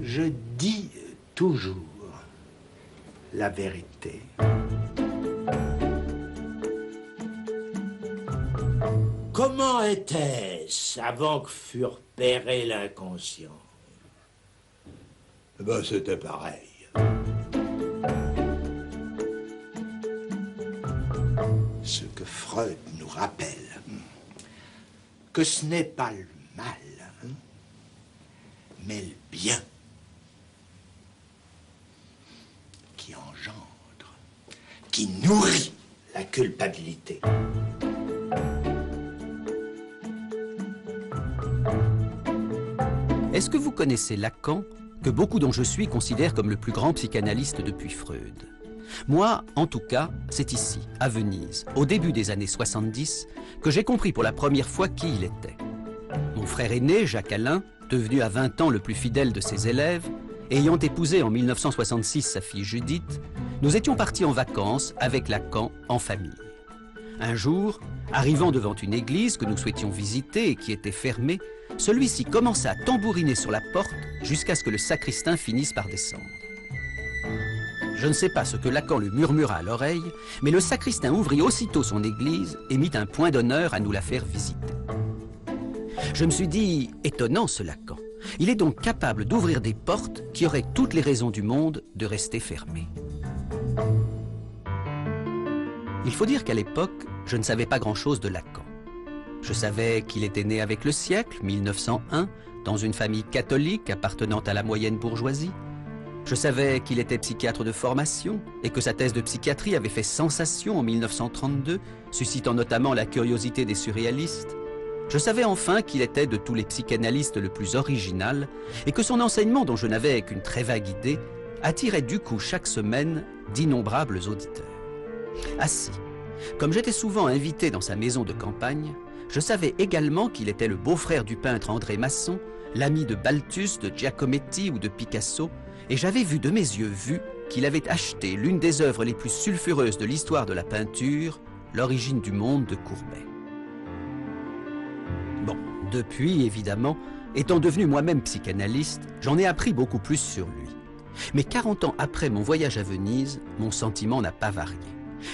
Je dis toujours la vérité. Comment était-ce avant que fût repéré l'inconscient? Ben, c'était pareil. Ce que Freud nous rappelle, que ce n'est pas le mal, mais le bien qui engendre, qui nourrit la culpabilité. Est-ce que vous connaissez Lacan, que beaucoup dont je suis considèrent comme le plus grand psychanalyste depuis Freud? Moi, en tout cas, c'est ici, à Venise, au début des années 70, que j'ai compris pour la première fois qui il était. Mon frère aîné, Jacques Alain, devenu à 20 ans le plus fidèle de ses élèves, ayant épousé en 1966 sa fille Judith, nous étions partis en vacances avec Lacan en famille. Un jour, arrivant devant une église que nous souhaitions visiter et qui était fermée, celui-ci commença à tambouriner sur la porte jusqu'à ce que le sacristain finisse par descendre. Je ne sais pas ce que Lacan lui murmura à l'oreille, mais le sacristain ouvrit aussitôt son église et mit un point d'honneur à nous la faire visiter. Je me suis dit, étonnant ce Lacan. Il est donc capable d'ouvrir des portes qui auraient toutes les raisons du monde de rester fermées. Il faut dire qu'à l'époque, je ne savais pas grand-chose de Lacan. Je savais qu'il était né avec le siècle, 1901, dans une famille catholique appartenant à la moyenne bourgeoisie. Je savais qu'il était psychiatre de formation et que sa thèse de psychiatrie avait fait sensation en 1932, suscitant notamment la curiosité des surréalistes. Je savais enfin qu'il était de tous les psychanalystes le plus original et que son enseignement, dont je n'avais qu'une très vague idée, attirait du coup chaque semaine d'innombrables auditeurs. Ainsi, comme j'étais souvent invité dans sa maison de campagne, je savais également qu'il était le beau-frère du peintre André Masson, l'ami de Balthus, de Giacometti ou de Picasso, et j'avais vu de mes yeux vus qu'il avait acheté l'une des œuvres les plus sulfureuses de l'histoire de la peinture, L'origine du monde de Courbet. Bon, depuis, évidemment, étant devenu moi-même psychanalyste, j'en ai appris beaucoup plus sur lui. Mais 40 ans après mon voyage à Venise, mon sentiment n'a pas varié.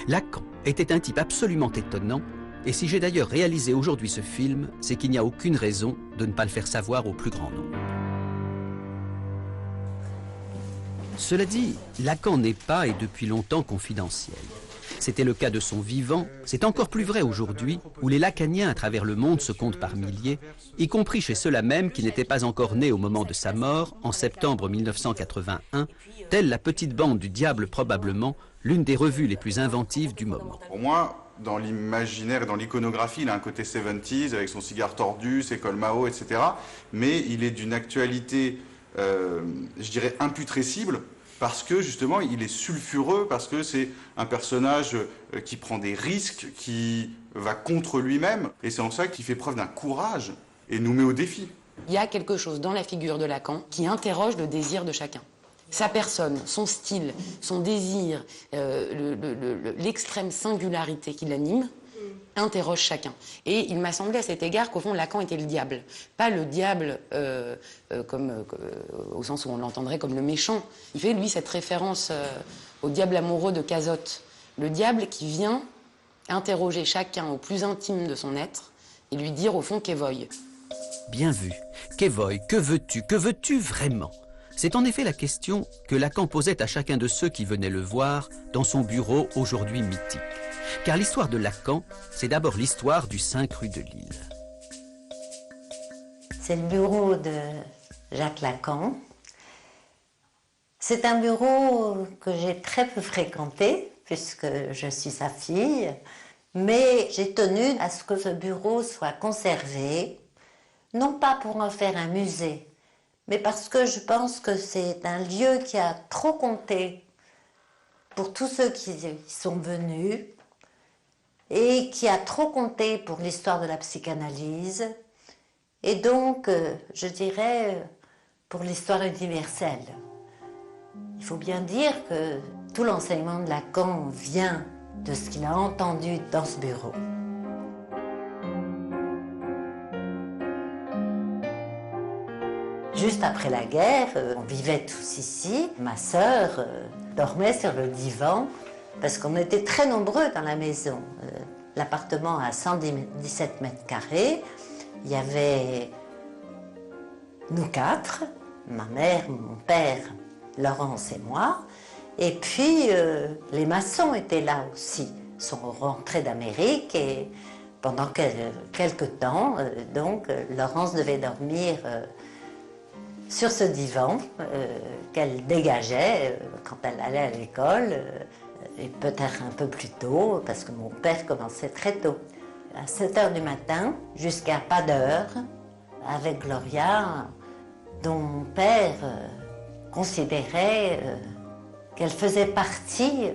Lacan était un type absolument étonnant, et si j'ai d'ailleurs réalisé aujourd'hui ce film, c'est qu'il n'y a aucune raison de ne pas le faire savoir au plus grand nombre. Cela dit, Lacan n'est pas et depuis longtemps confidentiel. C'était le cas de son vivant, c'est encore plus vrai aujourd'hui, où les lacaniens à travers le monde se comptent par milliers, y compris chez ceux-là même qui n'étaient pas encore nés au moment de sa mort, en septembre 1981, telle la petite bande du diable probablement, l'une des revues les plus inventives du moment. Pour moi, dans l'imaginaire et dans l'iconographie, il a un côté 70s avec son cigare tordu, ses cols Mao, etc. Mais il est d'une actualité, je dirais, imputrescible, parce que justement il est sulfureux, parce que c'est un personnage qui prend des risques, qui va contre lui-même, et c'est en ça qu'il fait preuve d'un courage et nous met au défi. Il y a quelque chose dans la figure de Lacan qui interroge le désir de chacun. Sa personne, son style, son désir, l'extrême singularité qui l'anime, interroge chacun. Et il m'a semblé à cet égard qu'au fond Lacan était le diable. Pas le diable au sens où on l'entendrait comme le méchant. Il fait lui cette référence au diable amoureux de Cazotte. Le diable qui vient interroger chacun au plus intime de son être et lui dire au fond qu'Evoy. Bien vu. Qu'Evoy, que veux-tu vraiment? C'est en effet la question que Lacan posait à chacun de ceux qui venaient le voir dans son bureau aujourd'hui mythique. Car l'histoire de Lacan, c'est d'abord l'histoire du 5 rue de Lille. C'est le bureau de Jacques Lacan. C'est un bureau que j'ai très peu fréquenté, puisque je suis sa fille, mais j'ai tenu à ce que ce bureau soit conservé, non pas pour en faire un musée, mais parce que je pense que c'est un lieu qui a trop compté pour tous ceux qui y sont venus et qui a trop compté pour l'histoire de la psychanalyse et donc, je dirais, pour l'histoire universelle. Il faut bien dire que tout l'enseignement de Lacan vient de ce qu'il a entendu dans ce bureau. Juste après la guerre, on vivait tous ici. Ma sœur dormait sur le divan parce qu'on était très nombreux dans la maison. L'appartement a 117 mètres carrés. Il y avait nous quatre, ma mère, mon père, Laurence et moi. Et puis, les maçons étaient là aussi. Ils sont rentrés d'Amérique et pendant quelques temps, Laurence devait dormir sur ce divan qu'elle dégageait quand elle allait à l'école, et peut-être un peu plus tôt, parce que mon père commençait très tôt. À 7 h du matin, jusqu'à pas d'heure, avec Gloria, dont mon père considérait qu'elle faisait partie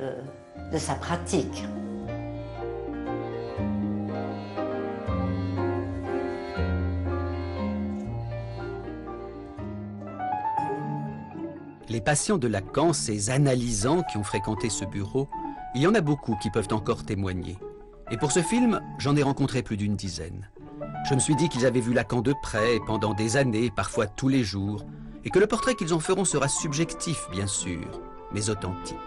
de sa pratique. Les patients de Lacan, ces analysants qui ont fréquenté ce bureau, il y en a beaucoup qui peuvent encore témoigner. Et pour ce film, j'en ai rencontré plus d'une dizaine. Je me suis dit qu'ils avaient vu Lacan de près, pendant des années, parfois tous les jours, et que le portrait qu'ils en feront sera subjectif, bien sûr, mais authentique.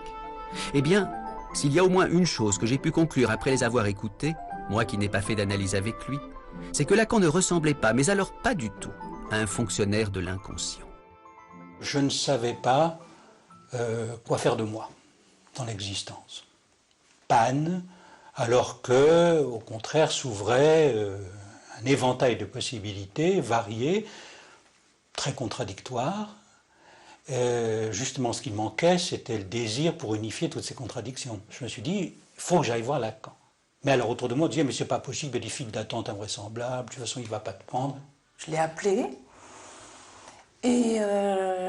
Eh bien, s'il y a au moins une chose que j'ai pu conclure après les avoir écoutés, moi qui n'ai pas fait d'analyse avec lui, c'est que Lacan ne ressemblait pas, mais alors pas du tout, à un fonctionnaire de l'inconscient. Je ne savais pas quoi faire de moi dans l'existence. Panne, alors que, au contraire, s'ouvrait un éventail de possibilités variées, très contradictoires. Justement, ce qui manquait, c'était le désir pour unifier toutes ces contradictions. Je me suis dit, il faut que j'aille voir Lacan. Mais alors, autour de moi, on disait, mais c'est pas possible, il y a des files d'attente invraisemblables, de toute façon, il ne va pas te prendre. Je l'ai appelé. Et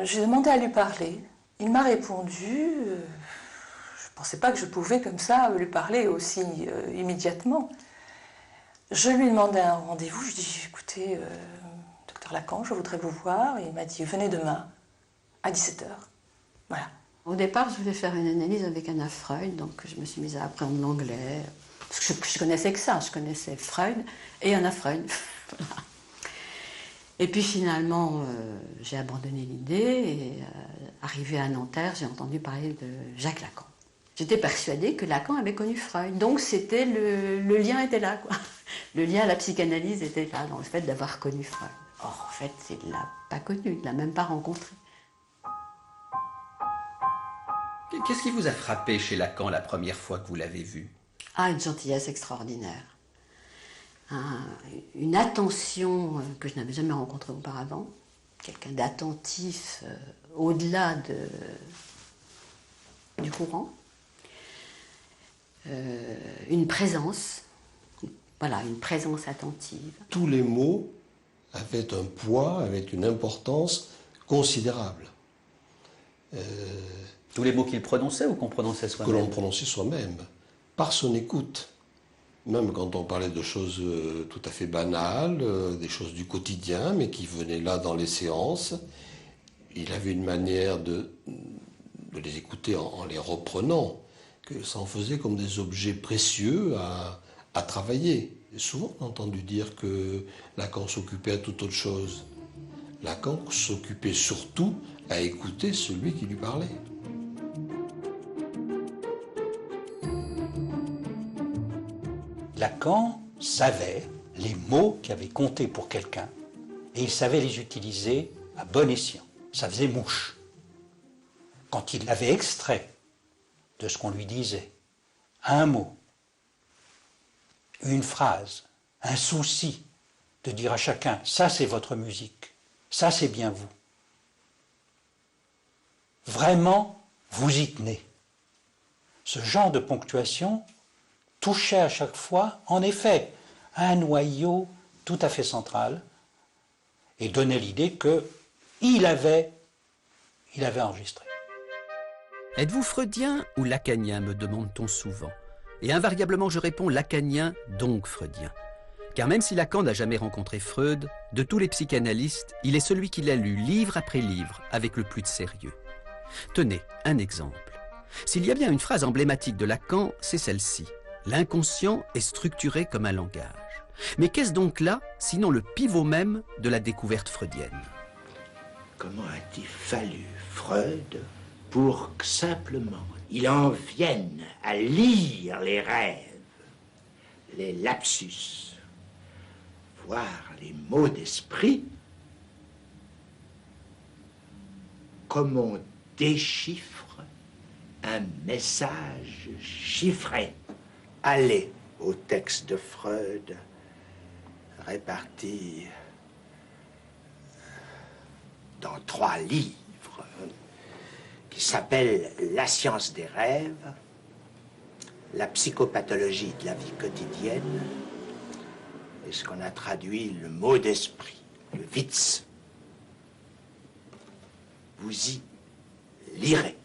j'ai demandé à lui parler. Il m'a répondu. Je ne pensais pas que je pouvais comme ça lui parler aussi immédiatement. Je lui ai demandé un rendez-vous. Je lui ai dit, écoutez, docteur Lacan, je voudrais vous voir. Et il m'a dit, venez demain à 17 h. Voilà. Au départ, je voulais faire une analyse avec Anna Freud, donc je me suis mise à apprendre l'anglais. Parce que je connaissais que ça, je connaissais Freud et Anna Freud. Voilà. Et puis finalement, j'ai abandonné l'idée et arrivé à Nanterre, j'ai entendu parler de Jacques Lacan. J'étais persuadée que Lacan avait connu Freud, donc c'était le lien était là, quoi. Le lien à la psychanalyse était là, dans le fait d'avoir connu Freud. Or, en fait, il ne l'a pas connu, il ne l'a même pas rencontré. Qu'est-ce qui vous a frappé chez Lacan la première fois que vous l'avez vu? Ah, une gentillesse extraordinaire. Une attention que je n'avais jamais rencontrée auparavant, quelqu'un d'attentif au-delà du courant, une présence, voilà, une présence attentive. Tous les mots avaient un poids, avaient une importance considérable. Tous les mots qu'il prononçait ou qu'on prononçait soi-même? Que l'on prononçait soi-même, par son écoute. Même quand on parlait de choses tout à fait banales, des choses du quotidien, mais qui venaient là dans les séances, il avait une manière de les écouter en les reprenant, que ça en faisait comme des objets précieux à travailler. Et souvent, on a entendu dire que Lacan s'occupait à toute autre chose. Lacan s'occupait surtout à écouter celui qui lui parlait. Lacan savait les mots qui avaient compté pour quelqu'un et il savait les utiliser à bon escient. Ça faisait mouche. Quand il avait extrait de ce qu'on lui disait un mot, une phrase, un souci de dire à chacun « ça c'est votre musique, ça c'est bien vous ». Vraiment, vous y tenez. Ce genre de ponctuation touchait à chaque fois, en effet, un noyau tout à fait central et donnait l'idée qu'il avait enregistré. Êtes-vous freudien ou lacanien, me demande-t-on souvent. Et invariablement je réponds lacanien, donc freudien. Car même si Lacan n'a jamais rencontré Freud, de tous les psychanalystes, il est celui qui l'a lu livre après livre avec le plus de sérieux. Tenez, un exemple. S'il y a bien une phrase emblématique de Lacan, c'est celle-ci. L'inconscient est structuré comme un langage. Mais qu'est-ce donc là, sinon le pivot même de la découverte freudienne? Comment a-t-il fallu Freud pour que simplement il en vienne à lire les rêves, les lapsus, voir les mots d'esprit comme on déchiffre un message chiffré? Allez au texte de Freud, réparti dans 3 livres, qui s'appellent La science des rêves, La psychopathologie de la vie quotidienne, et ce qu'on a traduit le mot d'esprit, le Witz. Vous y lirez.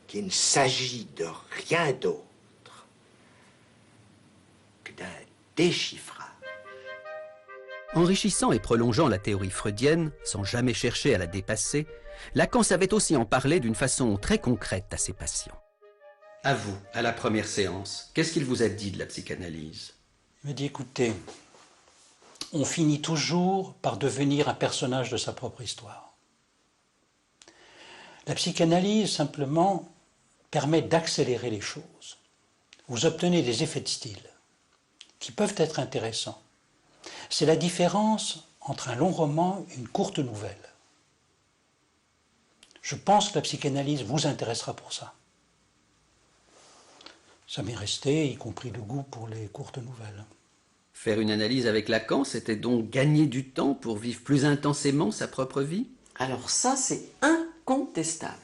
Qu'il ne s'agit de rien d'autre que d'un déchiffrage. Enrichissant et prolongeant la théorie freudienne, sans jamais chercher à la dépasser, Lacan savait aussi en parler d'une façon très concrète à ses patients. À vous, à la première séance, qu'est-ce qu'il vous a dit de la psychanalyse? Il m'a dit, écoutez, on finit toujours par devenir un personnage de sa propre histoire. La psychanalyse, simplement, permet d'accélérer les choses. Vous obtenez des effets de style qui peuvent être intéressants. C'est la différence entre un long roman et une courte nouvelle. Je pense que la psychanalyse vous intéressera pour ça. Ça m'est resté, y compris le goût pour les courtes nouvelles. Faire une analyse avec Lacan, c'était donc gagner du temps pour vivre plus intensément sa propre vie? Alors ça, c'est incontestable.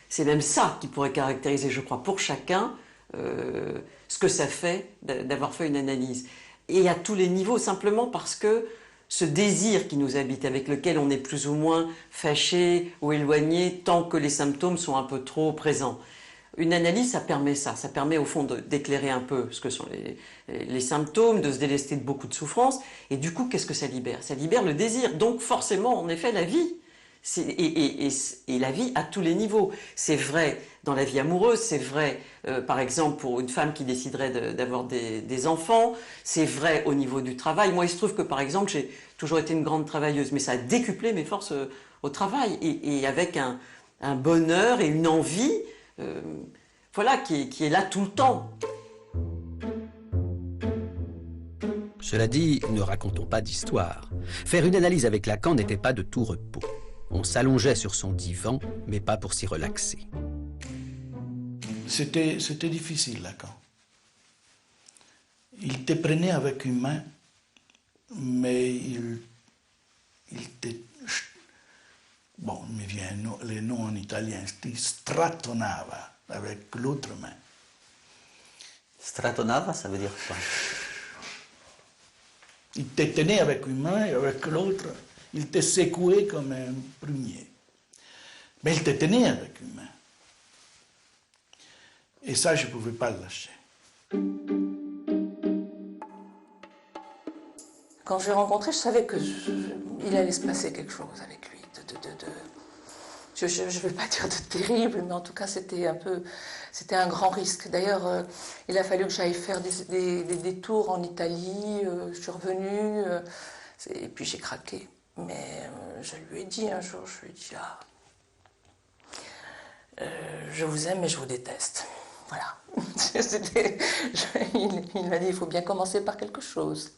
C'est même ça qui pourrait caractériser, je crois, pour chacun, ce que ça fait d'avoir fait une analyse. Et à tous les niveaux, simplement parce que ce désir qui nous habite, avec lequel on est plus ou moins fâché ou éloigné, tant que les symptômes sont un peu trop présents. Une analyse, ça permet au fond d'éclairer un peu ce que sont les symptômes, de se délester de beaucoup de souffrances, et du coup, qu'est-ce que ça libère? Ça libère le désir, donc forcément, en effet, la vie. Et la vie à tous les niveaux. C'est vrai dans la vie amoureuse, c'est vrai par exemple pour une femme qui déciderait d'avoir des enfants, c'est vrai au niveau du travail. Moi il se trouve que par exemple j'ai toujours été une grande travailleuse, mais ça a décuplé mes forces au travail et avec un bonheur et une envie voilà, qui est là tout le temps. Cela dit, ne racontons pas d'histoire. Faire une analyse avec Lacan n'était pas de tout repos. On s'allongeait sur son divan, mais pas pour s'y relaxer. C'était difficile, Lacan. Il te prenait avec une main, mais il te... Bon, il me vient le nom en italien, il strattonava avec l'autre main. Strattonava, ça veut dire quoi? Il te tenait avec une main et avec l'autre, il te secouait comme un prunier. Mais il te tenait avec une main. Et ça, je ne pouvais pas le lâcher. Quand je l'ai rencontré, je savais qu'il allait se passer quelque chose avec lui. Je ne vais pas dire de terrible, mais en tout cas, c'était un grand risque. D'ailleurs, il a fallu que j'aille faire des tours en Italie. Je suis revenue, et puis j'ai craqué. Mais je lui ai dit un jour, je lui ai dit, je vous aime, mais je vous déteste. Voilà. Il m'a dit, il faut bien commencer par quelque chose.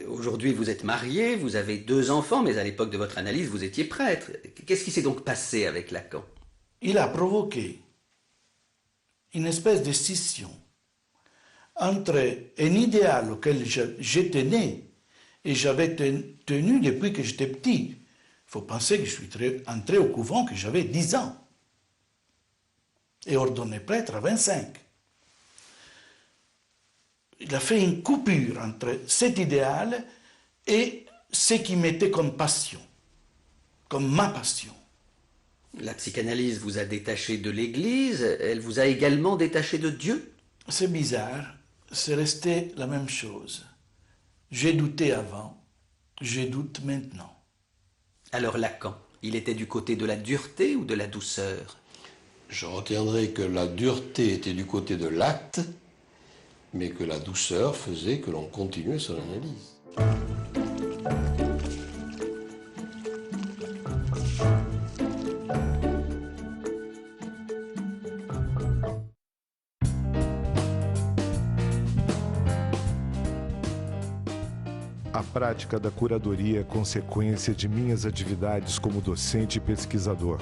Aujourd'hui, vous êtes marié, vous avez 2 enfants, mais à l'époque de votre analyse, vous étiez prêtre. Qu'est-ce qui s'est donc passé avec Lacan? Il a provoqué une espèce de scission entre un idéal auquel j'étais né et j'avais tenu depuis que j'étais petit. Il faut penser que je suis entré au couvent que j'avais 10 ans et ordonné prêtre à 25. Il a fait une coupure entre cet idéal et ce qui m'était comme passion, comme ma passion. La psychanalyse vous a détaché de l'Église, elle vous a également détaché de Dieu? C'est bizarre, c'est resté la même chose. J'ai douté avant, je doute maintenant. Alors Lacan, il était du côté de la dureté ou de la douceur? Je retiendrai que la dureté était du côté de l'acte, mais que la douceur faisait que l'on continuait son analyse. A prática da curadoria é consequência de minhas atividades como docente e pesquisador.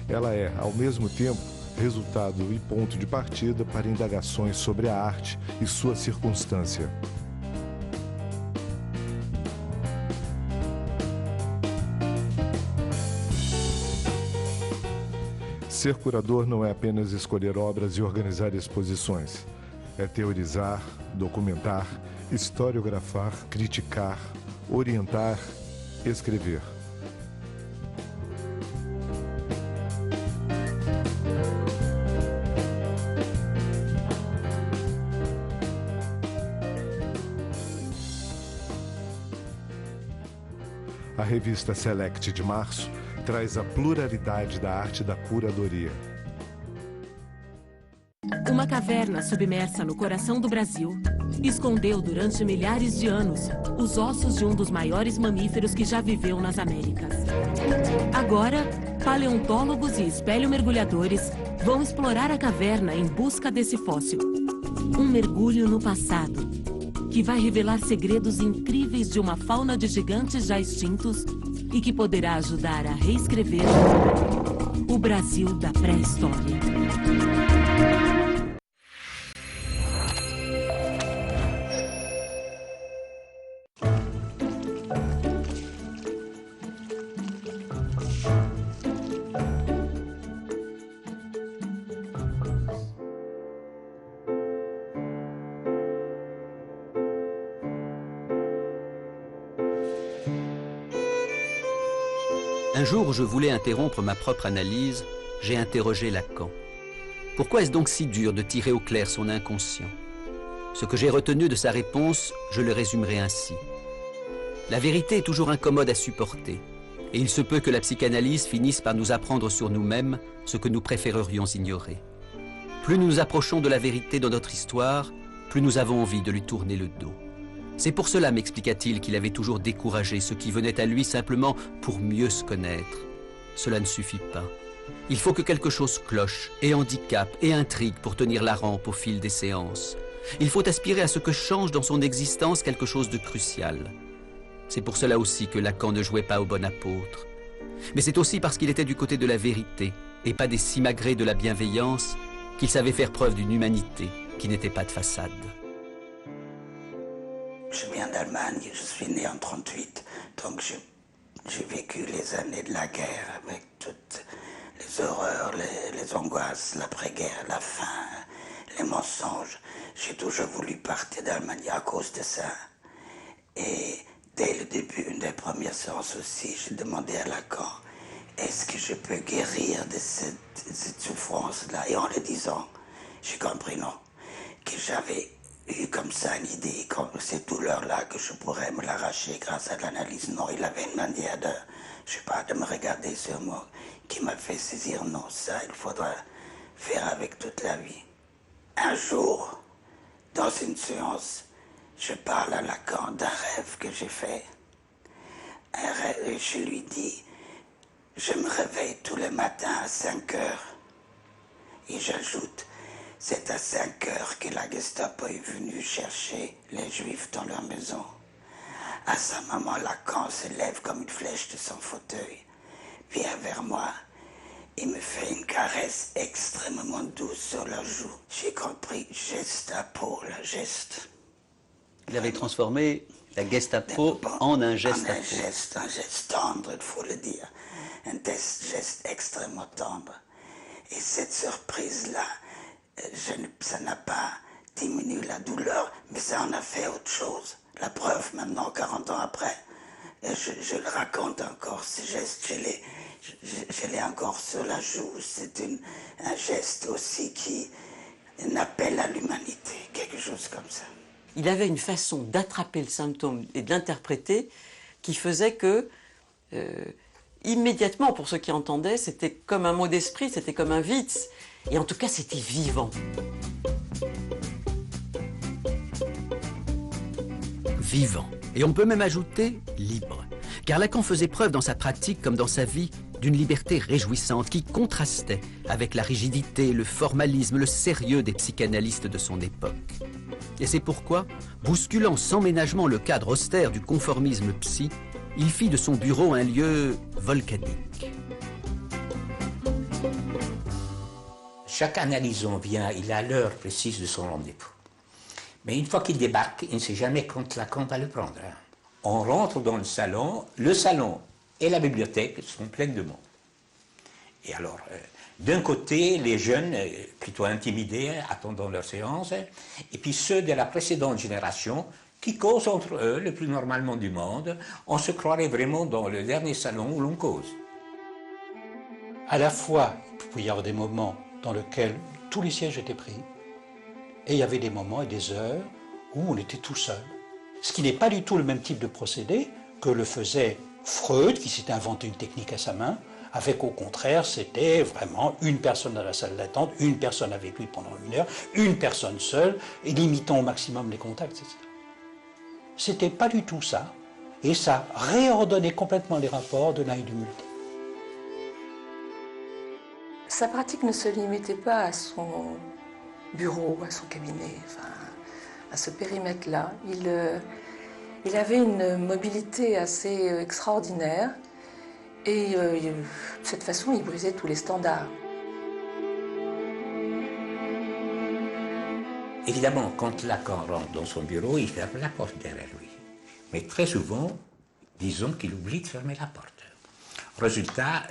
Ela é, ao mesmo tempo, resultado e ponto de partida para indagações sobre a arte e sua circunstância. Ser curador não é apenas escolher obras e organizar exposições. É teorizar, documentar, historiografar, criticar, orientar, escrever. A revista Select de março traz a pluralidade da arte da curadoria. Uma caverna submersa no coração do Brasil escondeu durante milhares de anos os ossos de um dos maiores mamíferos que já viveu nas Américas. Agora, paleontólogos e espelho-mergulhadores vão explorar a caverna em busca desse fóssil. Um mergulho no passado, que vai revelar segredos incríveis de uma fauna de gigantes já extintos e que poderá ajudar a reescrever o Brasil da pré-história. Un jour où je voulais interrompre ma propre analyse, j'ai interrogé Lacan. Pourquoi est-ce donc si dur de tirer au clair son inconscient? Ce que j'ai retenu de sa réponse, je le résumerai ainsi. La vérité est toujours incommode à supporter, et il se peut que la psychanalyse finisse par nous apprendre sur nous-mêmes ce que nous préférerions ignorer. Plus nous nous approchons de la vérité dans notre histoire, plus nous avons envie de lui tourner le dos. C'est pour cela, m'expliqua-t-il, qu'il avait toujours découragé ceux qui venaient à lui simplement pour mieux se connaître. Cela ne suffit pas. Il faut que quelque chose cloche, et handicape, et intrigue pour tenir la rampe au fil des séances. Il faut aspirer à ce que change dans son existence quelque chose de crucial. C'est pour cela aussi que Lacan ne jouait pas au bon apôtre. Mais c'est aussi parce qu'il était du côté de la vérité, et pas des simagrées de la bienveillance, qu'il savait faire preuve d'une humanité qui n'était pas de façade. Je viens d'Allemagne, je suis né en 1938, donc j'ai vécu les années de la guerre avec toutes les horreurs, les angoisses, l'après-guerre, la faim, les mensonges. J'ai toujours voulu partir d'Allemagne à cause de ça. Et dès le début, une des premières séances aussi, j'ai demandé à Lacan, est-ce que je peux guérir de cette souffrance-là? Et en le disant, j'ai compris non, que j'avais eu comme ça une idée, comme cette douleur-là, que je pourrais me l'arracher grâce à l'analyse. Non, il avait une manière de, je sais pas, de me regarder sur moi, qui m'a fait saisir, non, ça, il faudra faire avec toute la vie. Un jour, dans une séance, je parle à Lacan d'un rêve que j'ai fait. Un rêve, et je lui dis, je me réveille tous les matins à 5 heures. Et j'ajoute, c'est à 5 heures que la Gestapo est venue chercher les Juifs dans leur maison. À ce moment, Lacan se lève comme une flèche de son fauteuil, vient vers moi et me fait une caresse extrêmement douce sur la joue. J'ai compris, Gestapo, le geste. Il avait transformé la Gestapo en un Gestapo. Un geste tendre, il faut le dire. Un geste extrêmement tendre. Et cette surprise-là, ça n'a pas diminué la douleur, mais ça en a fait autre chose. La preuve, maintenant, 40 ans après, je le raconte encore, ce geste, je l'ai encore sur la joue. C'est un geste aussi qui un appel à l'humanité, quelque chose comme ça. Il avait une façon d'attraper le symptôme et de l'interpréter qui faisait que immédiatement, pour ceux qui entendaient, c'était comme un mot d'esprit, c'était comme un Witz. Et en tout cas, c'était vivant. Vivant. Et on peut même ajouter libre. Car Lacan faisait preuve dans sa pratique comme dans sa vie d'une liberté réjouissante qui contrastait avec la rigidité, le formalisme, le sérieux des psychanalystes de son époque. Et c'est pourquoi, bousculant sans ménagement le cadre austère du conformisme psy, il fit de son bureau un lieu volcanique. Chaque analysant vient, il a l'heure précise de son rendez-vous. Mais une fois qu'il débarque, il ne sait jamais quand Lacan va le prendre. On rentre dans le salon et la bibliothèque sont pleines de monde. Et alors, d'un côté, les jeunes, plutôt intimidés, attendant leur séance, et puis ceux de la précédente génération, qui causent entre eux le plus normalement du monde. On se croirait vraiment dans le dernier salon où l'on cause. À la fois, il pouvait y avoir des moments dans lesquels tous les sièges étaient pris, et il y avait des moments et des heures où on était tout seul. Ce qui n'est pas du tout le même type de procédé que le faisait Freud, qui s'était inventé une technique à sa main, avec au contraire, c'était vraiment une personne dans la salle d'attente, une personne avec lui pendant 1 heure, une personne seule, et limitant au maximum les contacts, etc. C'était pas du tout ça, et ça réordonnait complètement les rapports de l'un et du multiple. Sa pratique ne se limitait pas à son bureau, à son cabinet, enfin, à ce périmètre-là. Il avait une mobilité assez extraordinaire et de cette façon, il brisait tous les standards. Évidemment, quand Lacan rentre dans son bureau, il ferme la porte derrière lui. Mais très souvent, disons qu'il oublie de fermer la porte. Résultat,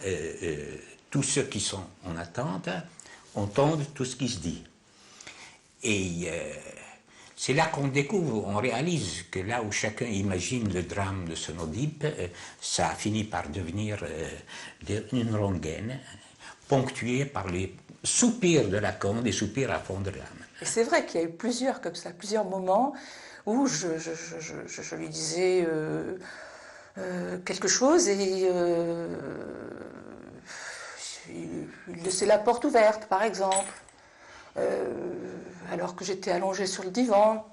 tous ceux qui sont en attente entendent tout ce qui se dit. Et c'est là qu'on découvre, on réalise que là où chacun imagine le drame de son Oedipe, ça a fini par devenir une rengaine, ponctuée par les soupirs de Lacan, des soupirs à fond de l'âme. Et c'est vrai qu'il y a eu plusieurs comme ça, plusieurs moments où je lui disais quelque chose et il laissait la porte ouverte, par exemple. Alors que j'étais allongée sur le divan.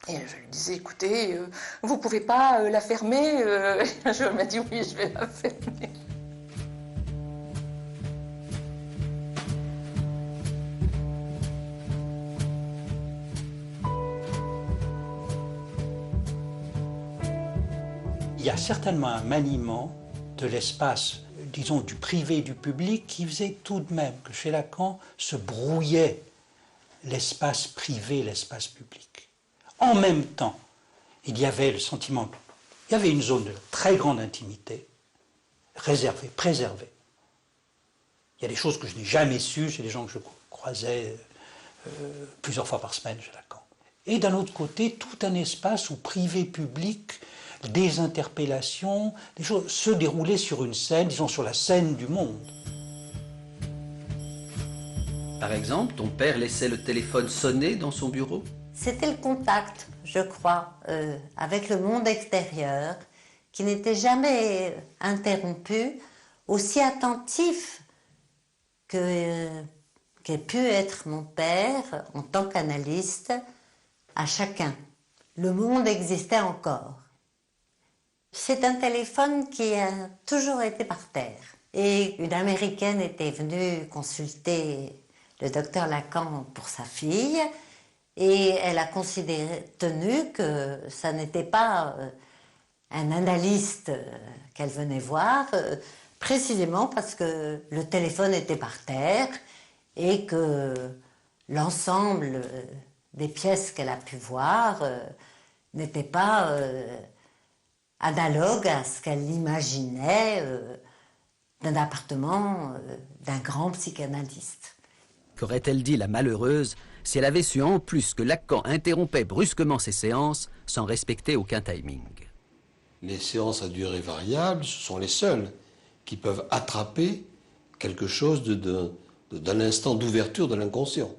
Et je lui disais, écoutez, vous ne pouvez pas la fermer Je m'a dit, oui, je vais la fermer. Il y a certainement un maniement de l'espace, disons, du privé et du public, qui faisait tout de même que chez Lacan se brouillait l'espace privé, l'espace public. En même temps, il y avait le sentiment, il y avait une zone de très grande intimité, réservée, préservée. Il y a des choses que je n'ai jamais sues chez les gens que je croisais plusieurs fois par semaine chez Lacan. Et d'un autre côté, tout un espace où privé-public, des interpellations, des choses se déroulaient sur une scène, disons sur la scène du monde. Par exemple, ton père laissait le téléphone sonner dans son bureau? C'était le contact, je crois, avec le monde extérieur, qui n'était jamais interrompu, aussi attentif qu'ait pu être mon père en tant qu'analyste à chacun. Le monde existait encore. C'est un téléphone qui a toujours été par terre. Et une Américaine était venue consulter le docteur Lacan pour sa fille, et elle a tenu que ça n'était pas un analyste qu'elle venait voir, précisément parce que le téléphone était par terre et que l'ensemble des pièces qu'elle a pu voir n'était pas analogue à ce qu'elle imaginait d'un appartement d'un grand psychanalyste. Qu'aurait-elle dit la malheureuse si elle avait su en plus que Lacan interrompait brusquement ses séances sans respecter aucun timing? Les séances à durée variable, ce sont les seules qui peuvent attraper quelque chose d'un instant d'ouverture de l'inconscient.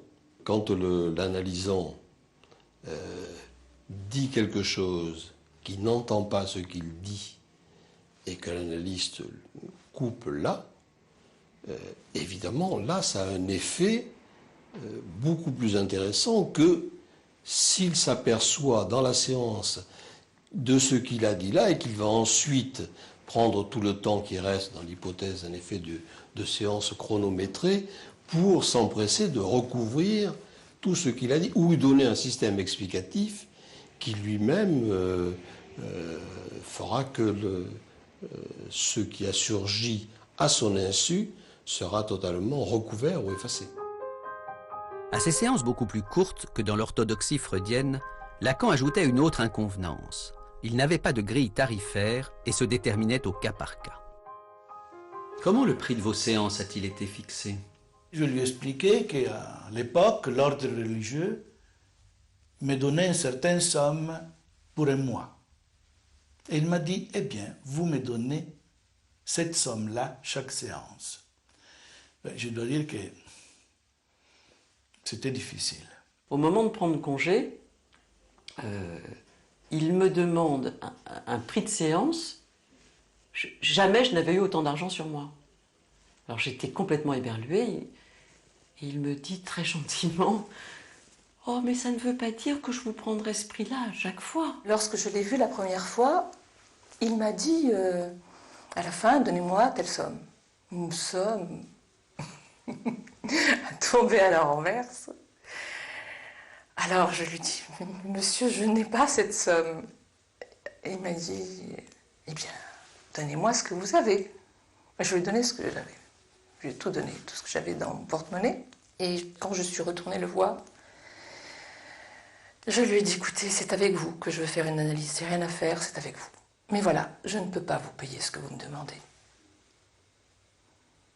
Quand l'analysant dit quelque chose qui n'entend pas ce qu'il dit et que l'analyste coupe là, évidemment, là, ça a un effet beaucoup plus intéressant que s'il s'aperçoit dans la séance de ce qu'il a dit là et qu'il va ensuite prendre tout le temps qui reste dans l'hypothèse d'un effet de séance chronométrée pour s'empresser de recouvrir tout ce qu'il a dit ou donner un système explicatif qui lui-même fera que ce qui a surgi à son insu sera totalement recouvert ou effacé. À ces séances beaucoup plus courtes que dans l'orthodoxie freudienne, Lacan ajoutait une autre inconvenance. Il n'avait pas de grille tarifaire et se déterminait au cas par cas. Comment le prix de vos séances a-t-il été fixé? Je lui ai expliqué qu'à l'époque, l'ordre religieux me donnait une certaine somme pour un mois. Et il m'a dit, eh bien, vous me donnez cette somme-là chaque séance. Je dois dire que c'était difficile. Au moment de prendre congé, il me demande un prix de séance. Jamais je n'avais eu autant d'argent sur moi. Alors j'étais complètement éberluée. Et il me dit très gentiment, « Oh, mais ça ne veut pas dire que je vous prendrai ce prix-là à chaque fois. » Lorsque je l'ai vu la première fois, il m'a dit, à la fin, donnez-moi telle somme. Une somme tombée à la renverse. Alors je lui dis, monsieur, je n'ai pas cette somme. Et il m'a dit, eh bien, donnez-moi ce que vous avez. Je lui ai donné ce que j'avais. Je lui ai tout donné, tout ce que j'avais dans mon porte-monnaie. Et quand je suis retournée le voir, je lui ai dit, écoutez, c'est avec vous que je veux faire une analyse. C'est rien à faire, c'est avec vous. Mais voilà, je ne peux pas vous payer ce que vous me demandez.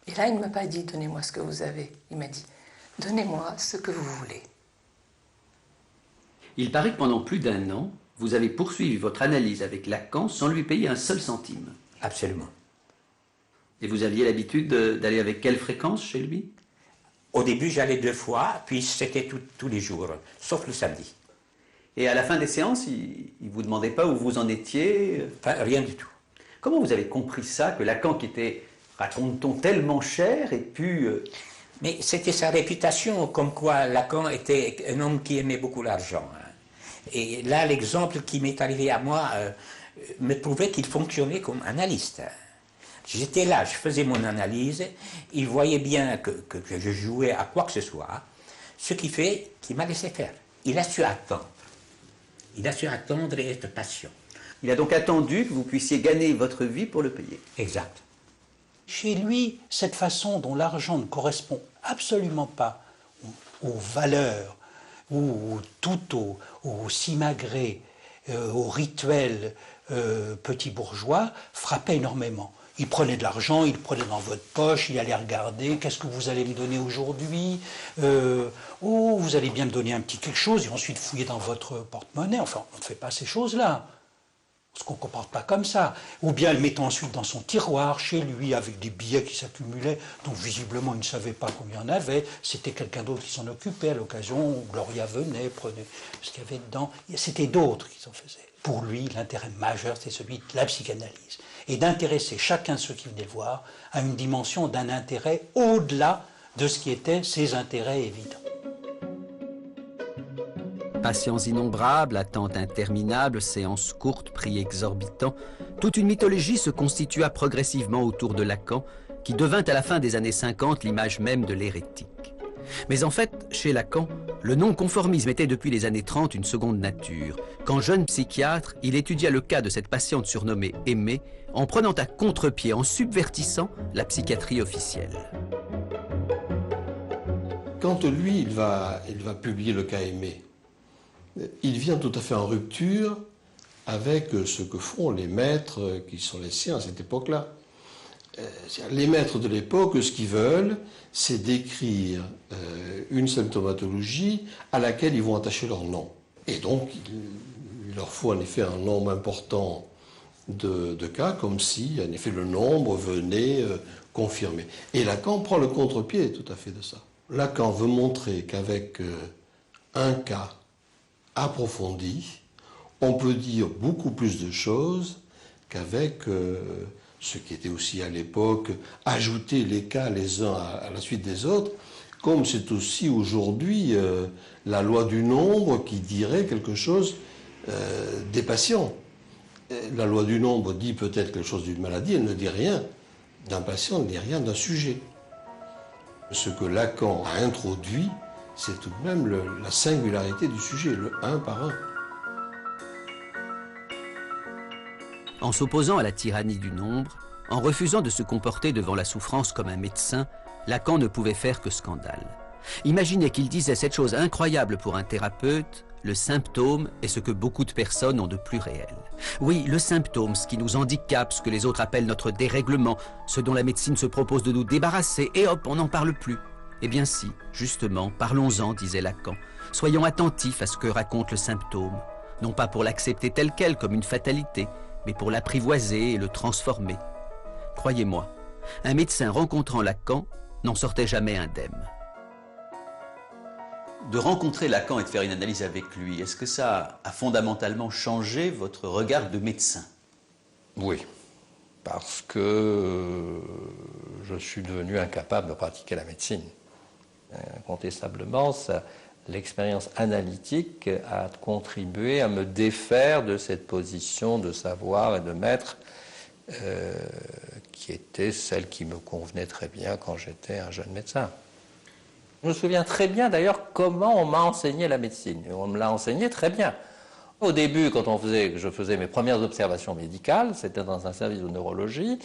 Et là, il ne m'a pas dit, donnez-moi ce que vous avez. Il m'a dit, donnez-moi ce que vous voulez. Il paraît que pendant plus d'1 an, vous avez poursuivi votre analyse avec Lacan sans lui payer un seul centime. Absolument. Et vous aviez l'habitude d'aller avec quelle fréquence chez lui? Au début, j'allais 2 fois, puis c'était tous les jours, sauf le samedi. Et à la fin des séances, il ne vous demandait pas où vous en étiez? Enfin, rien du tout. Comment vous avez compris ça, que Lacan, qui était, raconte-t-on, tellement cher, ait pu... Mais c'était sa réputation, comme quoi Lacan était un homme qui aimait beaucoup l'argent. Et là, l'exemple qui m'est arrivé à moi me prouvait qu'il fonctionnait comme analyste. J'étais là, je faisais mon analyse, il voyait bien que je jouais à quoi que ce soit, ce qui fait qu'il m'a laissé faire. Il a su attendre. Il a su attendre et être patient. Il a donc attendu que vous puissiez gagner votre vie pour le payer. Exact. Chez lui, cette façon dont l'argent ne correspond absolument pas aux valeurs ou tout au simagré, au rituel petit bourgeois, frappait énormément. Il prenait de l'argent, il le prenait dans votre poche, il allait regarder, qu'est-ce que vous allez me donner aujourd'hui? Oh, vous allez bien me donner un petit quelque chose, et ensuite fouiller dans votre porte-monnaie. Enfin, on ne fait pas ces choses-là. Parce qu'on ne comporte pas comme ça. Ou bien le mettant ensuite dans son tiroir, chez lui, avec des billets qui s'accumulaient, dont visiblement il ne savait pas combien il y en avait. C'était quelqu'un d'autre qui s'en occupait à l'occasion où Gloria venait, prenait ce qu'il y avait dedans. C'était d'autres qui s'en faisaient. Pour lui, l'intérêt majeur, c'est celui de la psychanalyse. Et d'intéresser chacun de ceux qui venaient le voir à une dimension d'un intérêt au-delà de ce qui étaient ses intérêts évidents. Patients innombrables, attentes interminables, séances courtes, prix exorbitants, toute une mythologie se constitua progressivement autour de Lacan, qui devint à la fin des années 50 l'image même de l'hérétique. Mais en fait, chez Lacan, le non-conformisme était depuis les années 30 une seconde nature. Quand jeune psychiatre, il étudia le cas de cette patiente surnommée Aimée, en prenant à contre-pied, en subvertissant la psychiatrie officielle. Quand lui, il va publier le cas Aimée, il vient tout à fait en rupture avec ce que font les maîtres qui sont les siens à cette époque-là. Les maîtres de l'époque, ce qu'ils veulent, c'est décrire une symptomatologie à laquelle ils vont attacher leur nom. Et donc, il leur faut en effet un nombre important de cas, comme si, en effet, le nombre venait confirmer. Et Lacan prend le contre-pied tout à fait de ça. Lacan veut montrer qu'avec un cas approfondi, on peut dire beaucoup plus de choses qu'avec ce qui était aussi à l'époque ajouter les cas les uns à la suite des autres, comme c'est aussi aujourd'hui la loi du nombre qui dirait quelque chose des patients. La loi du nombre dit peut-être quelque chose d'une maladie, elle ne dit rien d'un patient, elle ne dit rien d'un sujet. Ce que Lacan a introduit, c'est tout de même la singularité du sujet, le un par un. En s'opposant à la tyrannie du nombre, en refusant de se comporter devant la souffrance comme un médecin, Lacan ne pouvait faire que scandale. Imaginez qu'il disait cette chose incroyable pour un thérapeute: le symptôme est ce que beaucoup de personnes ont de plus réel. Oui, le symptôme, ce qui nous handicape, ce que les autres appellent notre dérèglement, ce dont la médecine se propose de nous débarrasser, et hop, on n'en parle plus. Eh bien si, justement, parlons-en, disait Lacan. Soyons attentifs à ce que raconte le symptôme, non pas pour l'accepter tel quel comme une fatalité, mais pour l'apprivoiser et le transformer. Croyez-moi, un médecin rencontrant Lacan n'en sortait jamais indemne. De rencontrer Lacan et de faire une analyse avec lui, est-ce que ça a fondamentalement changé votre regard de médecin? Oui, parce que je suis devenu incapable de pratiquer la médecine. Incontestablement, l'expérience analytique a contribué à me défaire de cette position de savoir et de maître qui était celle qui me convenait très bien quand j'étais un jeune médecin. Je me souviens très bien d'ailleurs comment on m'a enseigné la médecine. On me l'a enseigné très bien. Au début, quand je faisais mes premières observations médicales, c'était dans un service de neurologie,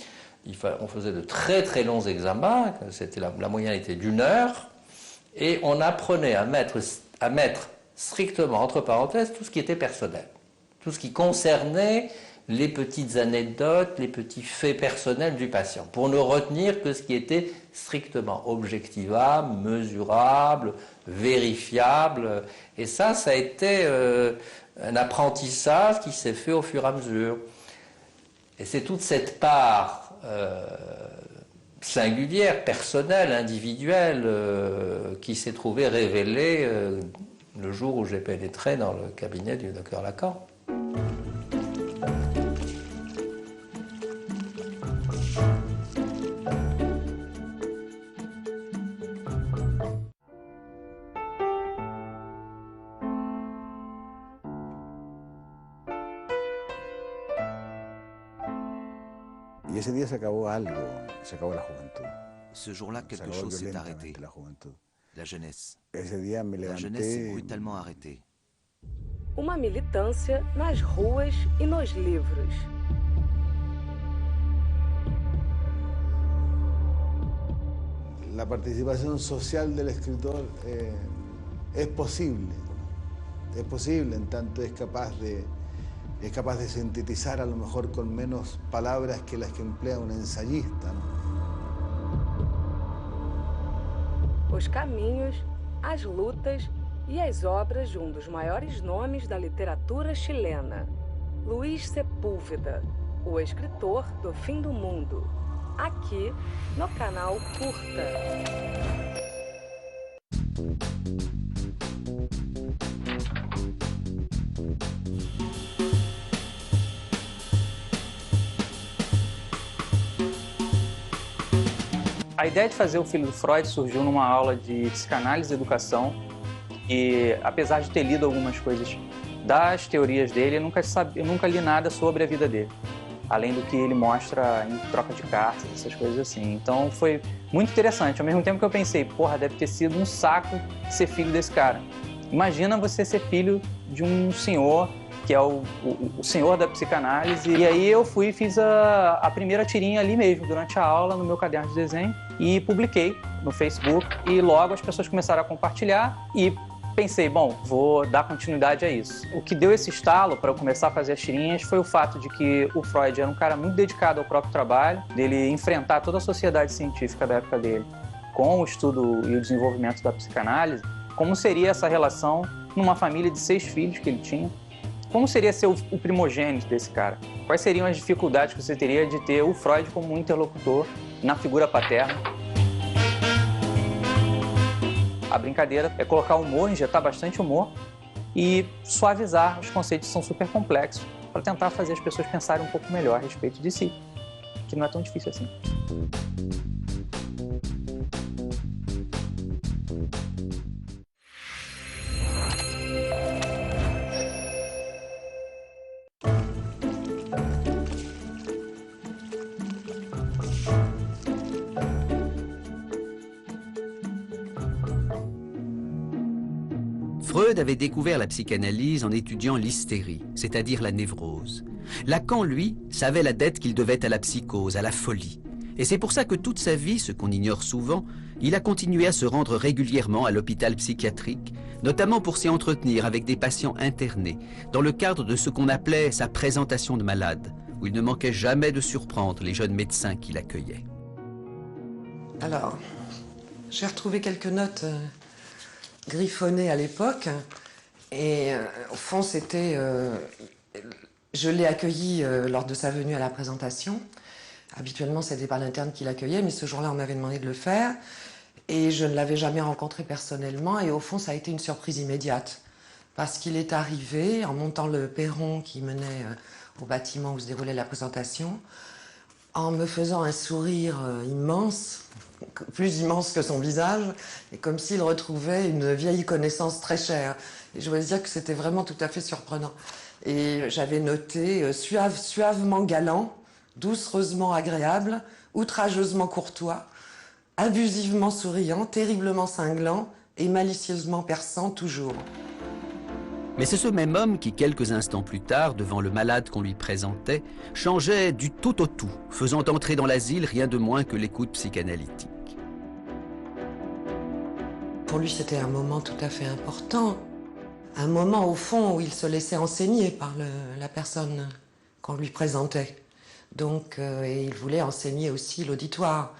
on faisait de très très longs examens, la moyenne était d'1 heure, et on apprenait à mettre strictement entre parenthèses tout ce qui était personnel, tout ce qui concernait les petites anecdotes, les petits faits personnels du patient, pour ne retenir que ce qui était strictement objectivable, mesurable, vérifiable. Et ça a été un apprentissage qui s'est fait au fur et à mesure. Et c'est toute cette part singulière, personnelle, individuelle, qui s'est trouvée révélée le jour où j'ai pénétré dans le cabinet du docteur Lacan. Y ese día se acabó algo, se acabó la juventud. Ce jour-là, quelque chose s'est arrêté. La jeunesse. Ese día me La jeunesse s'est brutalement arrêtée. Uma militância nas ruas e nos livros. La participación social del escritor es posible en tanto es capaz de sintetizar a lo mejor con menos palabras que las que emplea un ensayista, ¿no? Os caminhos, as lutas e as obras de um dos maiores nomes da literatura chilena, Luiz Sepúlveda, o escritor do fim do mundo, aqui no canal Curta. A ideia de fazer o Filho do Freud surgiu numa aula de psicanálise e educação e, apesar de ter lido algumas coisas das teorias dele, eu nunca li nada sobre a vida dele, além do que ele mostra em troca de cartas, essas coisas assim. Então foi muito interessante, ao mesmo tempo que eu pensei, porra, deve ter sido um saco ser filho desse cara. Imagina você ser filho de um senhor que é o senhor da psicanálise. E aí eu fui e fiz a primeira tirinha ali mesmo, durante a aula, no meu caderno de desenho, e publiquei no Facebook, e logo as pessoas começaram a compartilhar, e pensei, bom, vou dar continuidade a isso. O que deu esse estalo para eu começar a fazer as tirinhas foi o fato de que o Freud era um cara muito dedicado ao próprio trabalho, dele enfrentar toda a sociedade científica da época dele com o estudo e o desenvolvimento da psicanálise. Como seria essa relação numa família de 6 filhos que ele tinha? Como seria ser o primogênito desse cara? Quais seriam as dificuldades que você teria de ter o Freud como um interlocutor na figura paterna? A brincadeira é colocar humor, injetar bastante humor e suavizar os conceitos que são super complexos para tentar fazer as pessoas pensarem pouco melhor a respeito de si, que não é tão difícil assim. Freud avait découvert la psychanalyse en étudiant l'hystérie, c'est-à-dire la névrose. Lacan, lui, savait la dette qu'il devait à la psychose, à la folie. Et c'est pour ça que toute sa vie, ce qu'on ignore souvent, il a continué à se rendre régulièrement à l'hôpital psychiatrique, notamment pour s'y entretenir avec des patients internés, dans le cadre de ce qu'on appelait sa présentation de malade, où il ne manquait jamais de surprendre les jeunes médecins qui l'accueillaient. Alors, j'ai retrouvé quelques notes griffonnées à l'époque, et au fond c'était... je l'ai accueilli lors de sa venue à la présentation. Habituellement c'était pas l'interne qui l'accueillait, mais ce jour-là on m'avait demandé de le faire, et je ne l'avais jamais rencontré personnellement, et au fond ça a été une surprise immédiate, parce qu'il est arrivé en montant le perron qui menait au bâtiment où se déroulait la présentation, en me faisant un sourire immense, plus immense que son visage, et comme s'il retrouvait une vieille connaissance très chère. Et je dois dire que c'était vraiment tout à fait surprenant. Et j'avais noté suavement galant, doucereusement agréable, outrageusement courtois, abusivement souriant, terriblement cinglant et malicieusement perçant toujours. Mais c'est ce même homme qui, quelques instants plus tard, devant le malade qu'on lui présentait, changeait du tout au tout, faisant entrer dans l'asile rien de moins que l'écoute psychanalytique. Pour lui, c'était un moment tout à fait important. Un moment, au fond, où il se laissait enseigner par la personne qu'on lui présentait. Donc, et il voulait enseigner aussi l'auditoire.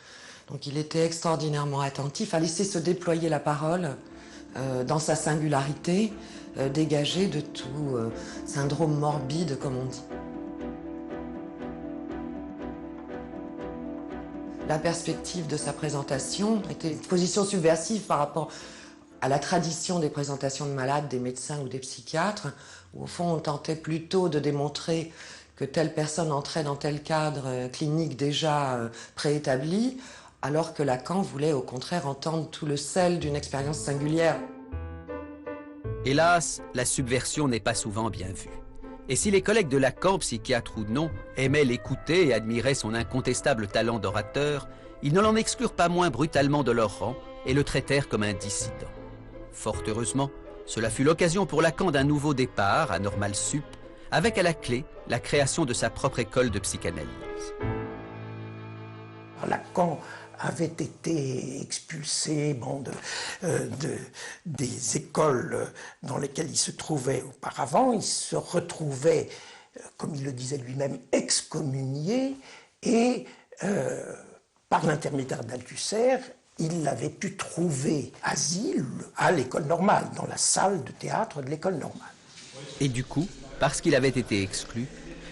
Donc il était extraordinairement attentif à laisser se déployer la parole dans sa singularité, dégagée de tout syndrome morbide, comme on dit. La perspective de sa présentation était une position subversive par rapport à la tradition des présentations de malades, des médecins ou des psychiatres, où au fond on tentait plutôt de démontrer que telle personne entrait dans tel cadre clinique déjà préétabli, alors que Lacan voulait au contraire entendre tout le sel d'une expérience singulière. Hélas, la subversion n'est pas souvent bien vue. Et si les collègues de Lacan, psychiatres ou non, aimaient l'écouter et admiraient son incontestable talent d'orateur, ils ne l'en exclurent pas moins brutalement de leur rang et le traitèrent comme un dissident. Fort heureusement, cela fut l'occasion pour Lacan d'un nouveau départ à Normal Sup, avec à la clé la création de sa propre école de psychanalyse. Lacan avait été expulsé des écoles dans lesquelles il se trouvait auparavant. Il se retrouvait, comme il le disait lui-même, excommunié, et par l'intermédiaire d'Althusser, il avait pu trouver asile à l'école normale, dans la salle de théâtre de l'école normale. Et du coup, parce qu'il avait été exclu,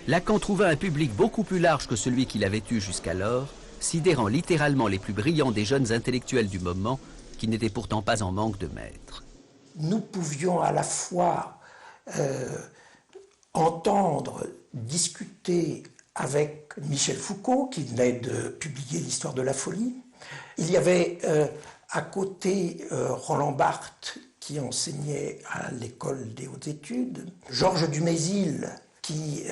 Lacan trouva un public beaucoup plus large que celui qu'il avait eu jusqu'alors, sidérant littéralement les plus brillants des jeunes intellectuels du moment, qui n'étaient pourtant pas en manque de maîtres. Nous pouvions à la fois entendre, discuter avec Michel Foucault, qui venait de publier l'Histoire de la folie. Il y avait à côté Roland Barthes, qui enseignait à l'école des hautes études, Georges Dumézil, qui,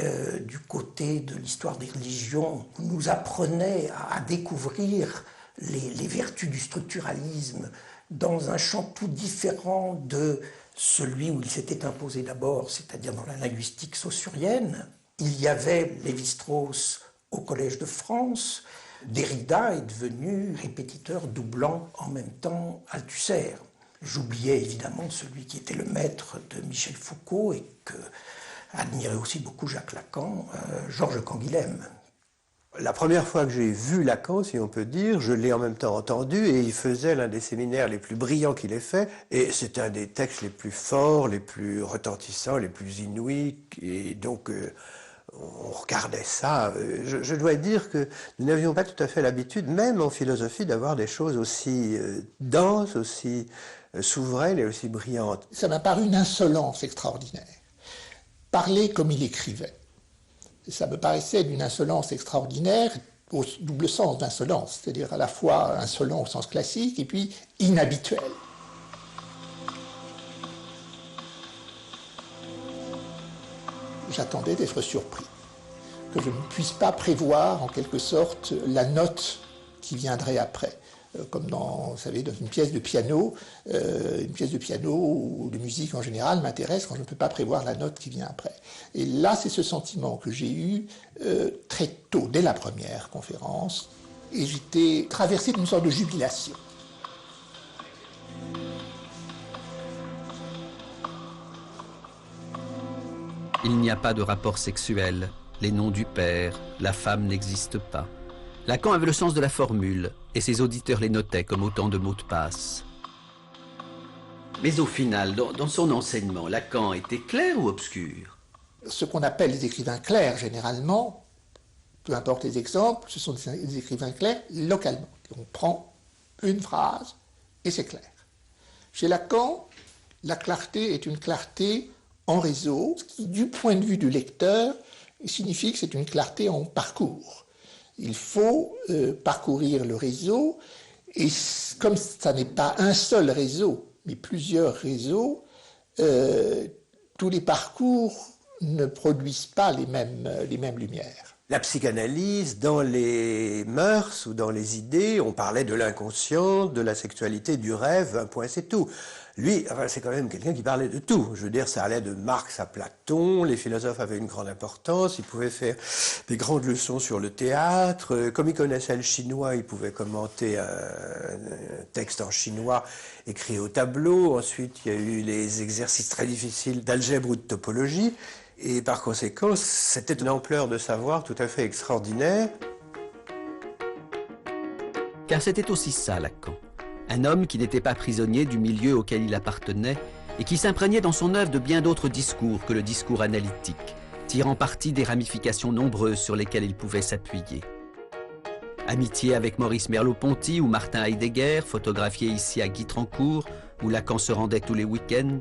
du côté de l'histoire des religions, nous apprenait à découvrir les vertus du structuralisme dans un champ tout différent de celui où il s'était imposé d'abord, c'est-à-dire dans la linguistique saussurienne. Il y avait Lévi-Strauss au Collège de France. Derrida est devenu répétiteur doublant en même temps Althusser. J'oubliais évidemment celui qui était le maître de Michel Foucault et que admirait aussi beaucoup Jacques Lacan, Georges Canguilhem. La première fois que j'ai vu Lacan, si on peut dire, je l'ai en même temps entendu, et il faisait l'un des séminaires les plus brillants qu'il ait fait, et c'est un des textes les plus forts, les plus retentissants, les plus inouïs, et donc on regardait ça. Je dois dire que nous n'avions pas tout à fait l'habitude, même en philosophie, d'avoir des choses aussi denses, aussi souveraines et aussi brillantes. Ça m'a paru une insolence extraordinaire. Parler comme il écrivait. Ça me paraissait d'une insolence extraordinaire, au double sens d'insolence, c'est-à-dire à la fois insolent au sens classique et puis inhabituel. J'attendais d'être surpris, que je ne puisse pas prévoir en quelque sorte la note qui viendrait après. Comme dans, vous savez, dans une pièce de piano ou de musique en général m'intéresse quand je ne peux pas prévoir la note qui vient après. Et là, c'est ce sentiment que j'ai eu très tôt, dès la première conférence, et j'étais traversé d'une sorte de jubilation. Il n'y a pas de rapport sexuel, les noms du père, la femme n'existent pas. Lacan avait le sens de la formule, et ses auditeurs les notaient comme autant de mots de passe. Mais au final, dans son enseignement, Lacan était clair ou obscur? Ce qu'on appelle les écrivains clairs, généralement, peu importe les exemples, ce sont des écrivains clairs localement. On prend une phrase et c'est clair. Chez Lacan, la clarté est une clarté en réseau, ce qui, du point de vue du lecteur, signifie que c'est une clarté en parcours. Il faut parcourir le réseau, et comme ça n'est pas un seul réseau, mais plusieurs réseaux, tous les parcours ne produisent pas les mêmes lumières. La psychanalyse, dans les mœurs ou dans les idées, on parlait de l'inconscient, de la sexualité, du rêve, un point c'est tout. Lui, c'est quand même quelqu'un qui parlait de tout. Je veux dire, ça allait de Marx à Platon, les philosophes avaient une grande importance, ils pouvaient faire des grandes leçons sur le théâtre. Comme il connaissait le chinois, il pouvait commenter un texte en chinois écrit au tableau. Ensuite, il y a eu les exercices très difficiles d'algèbre ou de topologie. Et par conséquent, c'était une ampleur de savoir tout à fait extraordinaire. Car c'était aussi ça, Lacan. Un homme qui n'était pas prisonnier du milieu auquel il appartenait et qui s'imprégnait dans son œuvre de bien d'autres discours que le discours analytique, tirant parti des ramifications nombreuses sur lesquelles il pouvait s'appuyer. Amitié avec Maurice Merleau-Ponty ou Martin Heidegger, photographié ici à Guitrancourt, où Lacan se rendait tous les week-ends.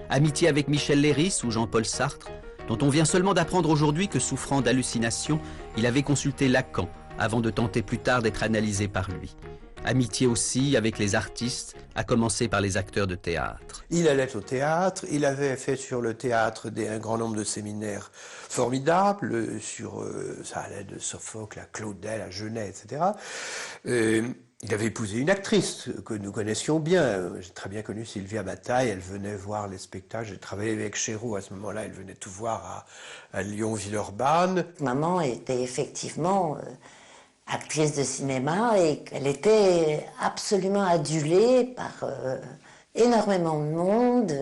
Amitié avec Michel Leiris ou Jean-Paul Sartre, dont on vient seulement d'apprendre aujourd'hui que, souffrant d'hallucinations, il avait consulté Lacan avant de tenter plus tard d'être analysé par lui. Amitié aussi avec les artistes, à commencer par les acteurs de théâtre. Il allait au théâtre, il avait fait sur le théâtre un grand nombre de séminaires formidables, ça allait de Sophocle à Claudel, à Genet, etc. Il avait épousé une actrice que nous connaissions bien. J'ai très bien connu Sylvia Bataille, elle venait voir les spectacles. J'ai travaillé avec Chéreau à ce moment-là, elle venait tout voir à Lyon-Villeurbanne. Maman était effectivement actrice de cinéma et elle était absolument adulée par énormément de monde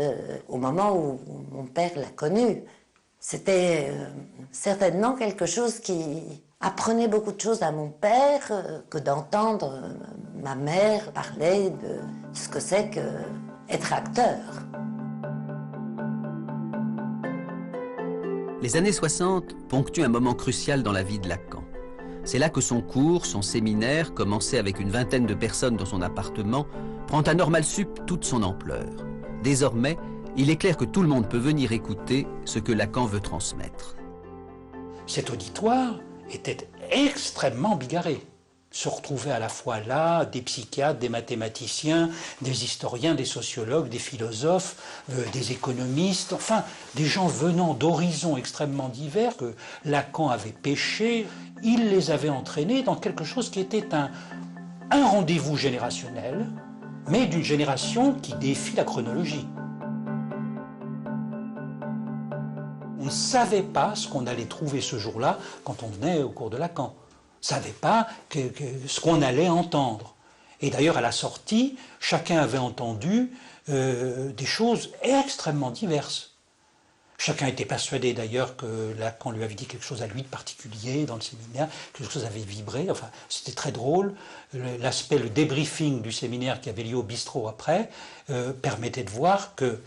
au moment où mon père l'a connue. C'était certainement quelque chose qui apprenait beaucoup de choses à mon père que d'entendre ma mère parler de ce que c'est qu'être acteur. Les années 60 ponctuent un moment crucial dans la vie de Lacan. C'est là que son cours, son séminaire, commencé avec une vingtaine de personnes dans son appartement, prend à Normal Sup toute son ampleur. Désormais, il est clair que tout le monde peut venir écouter ce que Lacan veut transmettre. Cet auditoire était extrêmement bigarré. Se retrouvaient à la fois là des psychiatres, des mathématiciens, des historiens, des sociologues, des philosophes, des économistes, enfin des gens venant d'horizons extrêmement divers que Lacan avait pêchés. Il les avait entraînés dans quelque chose qui était un rendez-vous générationnel, mais d'une génération qui défie la chronologie. On ne savait pas ce qu'on allait trouver ce jour-là quand on venait au cours de Lacan. On ne savait pas ce qu'on allait entendre. Et d'ailleurs, à la sortie, chacun avait entendu des choses extrêmement diverses. Chacun était persuadé d'ailleurs que Lacan lui avait dit quelque chose à lui de particulier dans le séminaire, quelque chose avait vibré, enfin c'était très drôle. Le débriefing du séminaire qui avait lieu au bistrot après permettait de voir que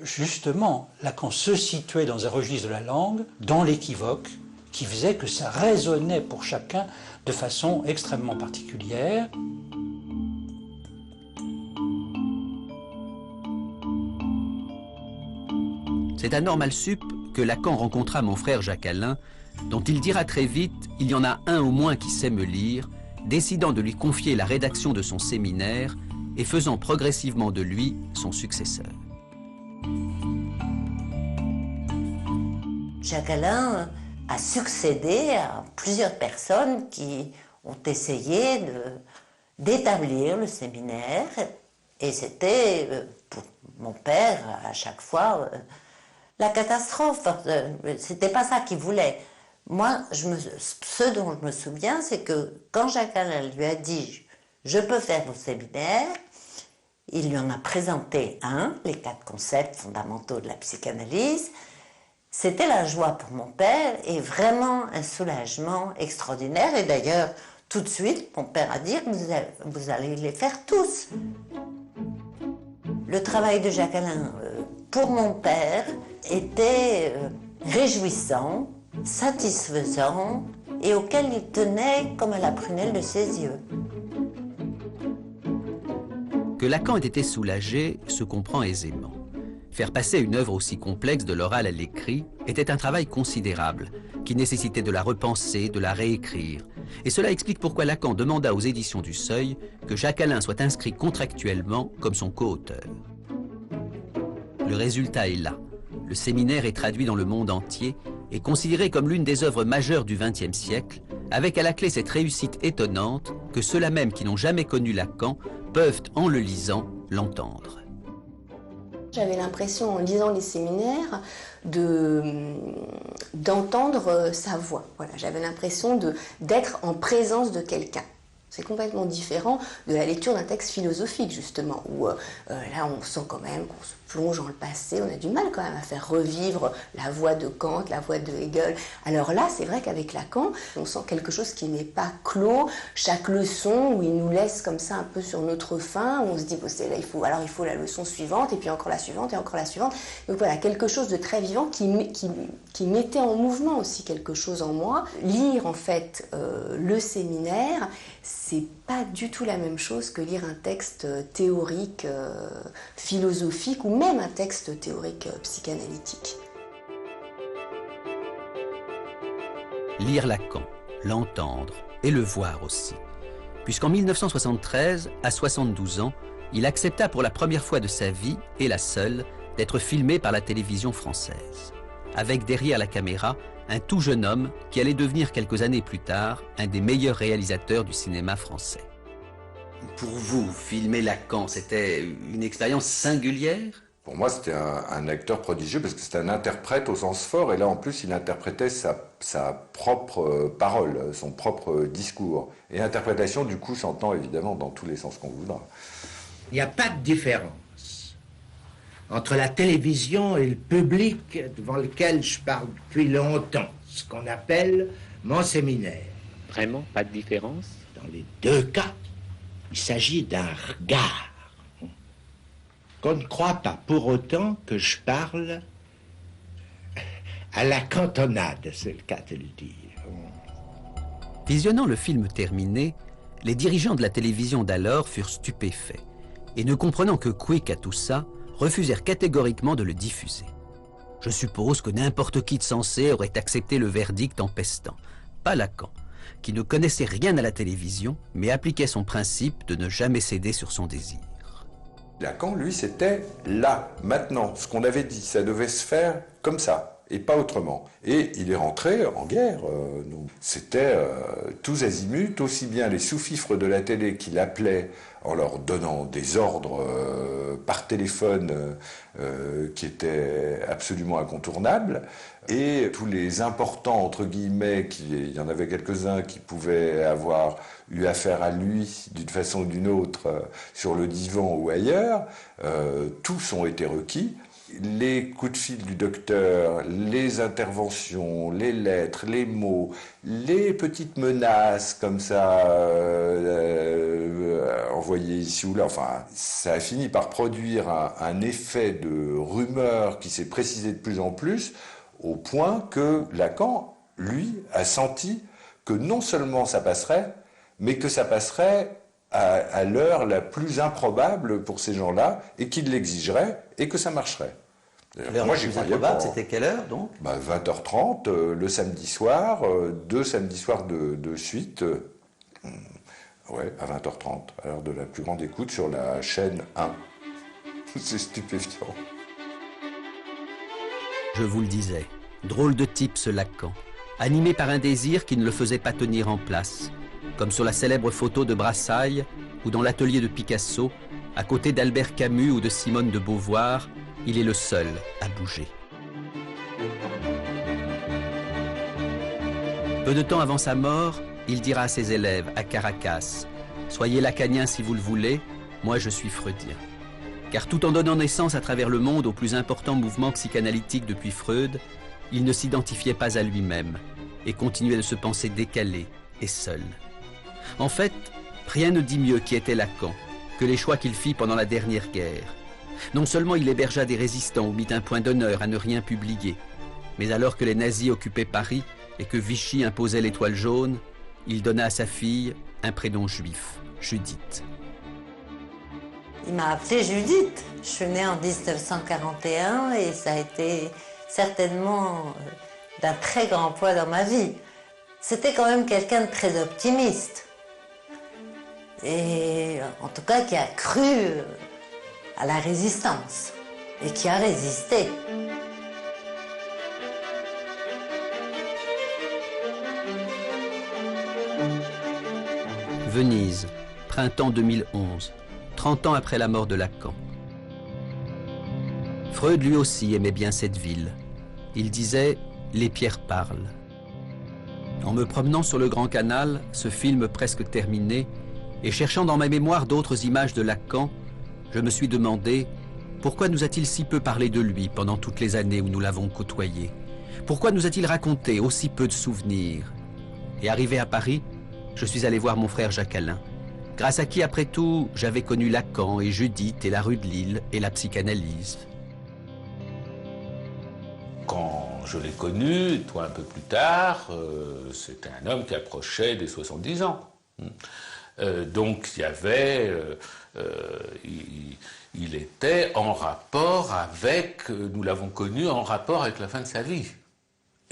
justement Lacan se situait dans un registre de la langue, dans l'équivoque, qui faisait que ça résonnait pour chacun de façon extrêmement particulière. C'est à Normal Sup que Lacan rencontra mon frère Jacques Alain, dont il dira très vite « il y en a un au moins qui sait me lire », décidant de lui confier la rédaction de son séminaire et faisant progressivement de lui son successeur. Jacques Alain a succédé à plusieurs personnes qui ont essayé d'établir le séminaire, et c'était pour mon père à chaque fois la catastrophe. C'était pas ça qu'il voulait. Moi, ce dont je me souviens, c'est que quand Jacques Alain lui a dit « je peux faire vos séminaires », il lui en a présenté un, les 4 concepts fondamentaux de la psychanalyse. C'était la joie pour mon père et vraiment un soulagement extraordinaire. Et d'ailleurs, tout de suite, mon père a dit « vous allez les faire tous ». Le travail de Jacques Alain, pour mon père, était réjouissant, satisfaisant et auquel il tenait comme à la prunelle de ses yeux. Que Lacan ait été soulagé se comprend aisément. Faire passer une œuvre aussi complexe de l'oral à l'écrit était un travail considérable, qui nécessitait de la repenser, de la réécrire. Et cela explique pourquoi Lacan demanda aux éditions du Seuil que Jacques Alain soit inscrit contractuellement comme son co-auteur. Le résultat est là. Le séminaire est traduit dans le monde entier et considéré comme l'une des œuvres majeures du XXe siècle, avec à la clé cette réussite étonnante que ceux-là même qui n'ont jamais connu Lacan peuvent, en le lisant, l'entendre. J'avais l'impression, en lisant les séminaires, d'entendre sa voix. Voilà, j'avais l'impression d'être en présence de quelqu'un. C'est complètement différent de la lecture d'un texte philosophique, justement, où là, on sent quand même qu'on se plonge dans le passé, on a du mal quand même à faire revivre la voix de Kant, la voix de Hegel. Alors là, c'est vrai qu'avec Lacan, on sent quelque chose qui n'est pas clos. Chaque leçon, où il nous laisse comme ça un peu sur notre faim, où on se dit, bon, là, il faut la leçon suivante, et puis encore la suivante, et encore la suivante. Donc voilà, quelque chose de très vivant qui mettait en mouvement aussi quelque chose en moi. Lire, en fait, le séminaire, c'est pas du tout la même chose que lire un texte théorique, philosophique, ou même un texte théorique psychanalytique. Lire Lacan, l'entendre et le voir aussi. Puisqu'en 1973, à 72 ans, il accepta pour la première fois de sa vie, et la seule, d'être filmé par la télévision française. Avec derrière la caméra, un tout jeune homme qui allait devenir quelques années plus tard un des meilleurs réalisateurs du cinéma français. Pour vous, filmer Lacan, c'était une expérience singulière ? Pour moi, c'était un acteur prodigieux parce que c'était un interprète au sens fort. Et là, en plus, il interprétait sa propre parole, son propre discours. Et interprétation, du coup, s'entend évidemment dans tous les sens qu'on voudra. Il n'y a pas de différence entre la télévision et le public devant lequel je parle depuis longtemps, ce qu'on appelle mon séminaire. Vraiment, pas de différence? Dans les deux cas, il s'agit d'un regard. Qu'on ne croit pas pour autant que je parle à la cantonade, c'est le cas de le dire. Visionnant le film terminé, les dirigeants de la télévision d'alors furent stupéfaits et, ne comprenant que quic à tout ça, refusèrent catégoriquement de le diffuser. Je suppose que n'importe qui de sensé aurait accepté le verdict en pestant. Pas Lacan, qui ne connaissait rien à la télévision, mais appliquait son principe de ne jamais céder sur son désir. Lacan, lui, c'était là, maintenant. Ce qu'on avait dit, ça devait se faire comme ça, et pas autrement. Et il est rentré en guerre. C'était tous azimuts, aussi bien les sous-fifres de la télé qui l'appelaient en leur donnant des ordres par téléphone qui étaient absolument incontournables, et tous les importants, entre guillemets, il y en avait quelques-uns qui pouvaient avoir eu affaire à lui d'une façon ou d'une autre sur le divan ou ailleurs, tous ont été requis. Les coups de fil du docteur, les interventions, les lettres, les mots, les petites menaces comme ça envoyées ici ou là, enfin, ça a fini par produire un effet de rumeur qui s'est précisé de plus en plus, au point que Lacan, lui, a senti que non seulement ça passerait, mais que ça passerait à l'heure la plus improbable pour ces gens-là, et qu'il l'exigerait, et que ça marcherait. L'heure la plus improbable, c'était quelle heure donc? 20h30, le samedi soir, 2 samedis soirs de suite, ouais, à 20h30, à l'heure de la plus grande écoute sur la chaîne 1. C'est stupéfiant. Je vous le disais, drôle de type ce Lacan, animé par un désir qui ne le faisait pas tenir en place, comme sur la célèbre photo de Brassailles ou dans l'atelier de Picasso, à côté d'Albert Camus ou de Simone de Beauvoir, il est le seul à bouger. Peu de temps avant sa mort, il dira à ses élèves à Caracas « Soyez lacanien si vous le voulez, moi je suis freudien ». Car tout en donnant naissance à travers le monde au plus important mouvement psychanalytique depuis Freud, il ne s'identifiait pas à lui-même et continuait de se penser décalé et seul. En fait, rien ne dit mieux qui était Lacan que les choix qu'il fit pendant la dernière guerre. Non seulement il hébergea des résistants ou mit un point d'honneur à ne rien publier, mais alors que les nazis occupaient Paris et que Vichy imposait l'étoile jaune, il donna à sa fille un prénom juif, Judith. Il m'a appelée Judith. Je suis née en 1941 et ça a été certainement d'un très grand poids dans ma vie. C'était quand même quelqu'un de très optimiste. Et en tout cas qui a cru à la résistance et qui a résisté. Venise, printemps 2011, 30 ans après la mort de Lacan. Freud lui aussi aimait bien cette ville. Il disait « Les pierres parlent ». En me promenant sur le Grand Canal, ce film presque terminé, et cherchant dans ma mémoire d'autres images de Lacan, je me suis demandé pourquoi nous a-t-il si peu parlé de lui pendant toutes les années où nous l'avons côtoyé? Pourquoi nous a-t-il raconté aussi peu de souvenirs? Et arrivé à Paris, je suis allé voir mon frère Jacques-Alain, grâce à qui, après tout, j'avais connu Lacan et Judith et la rue de Lille et la psychanalyse. Quand je l'ai connu, toi un peu plus tard, c'était un homme qui approchait des 70 ans. Donc il y avait, il était en rapport avec, nous l'avons connu, en rapport avec la fin de sa vie.